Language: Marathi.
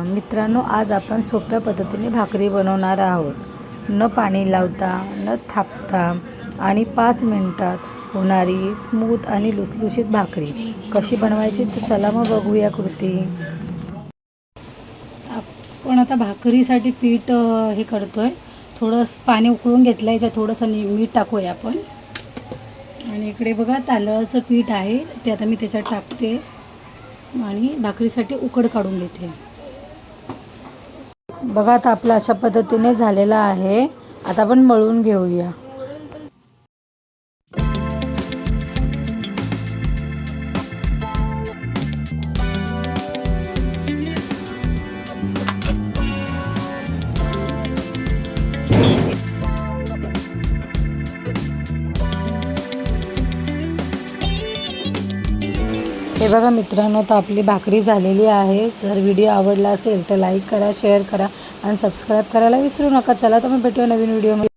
मित्रांनो, आज आपण सोप्या पद्धतीने भाकरी बनवणार आहोत. न पाणी लावता, न थापता आणि 5 मिनिटात होणारी स्मूथ आणि लुसलुशीत भाकरी कशी बनवायची तर चला मग बघूया कृती. आपण आता भाकरीसाठी पीठ हे करतोय. थोडंसं पाणी उकळून घेतलं, याच्यात थोडंसं मीठ टाकूया आपण. आणि इकडे बघा तांदळाचं पीठ आहे, ते आता मी त्याच्यात टाकते आणि भाकरीसाठी उकड काढून घेते. बघा आता आपलं अशा पद्धतीने झालेलं आहे. आता आपण मळून घेऊया. हे बघा मित्रांनो, तर आपली भाकरी झालेली आहे. जर व्हिडिओ आवडला असेल तर लाईक करा, शेअर करा आणि सबस्क्राईब करायला विसरू नका. चला तर मग भेटूया नवीन व्हिडिओमध्ये.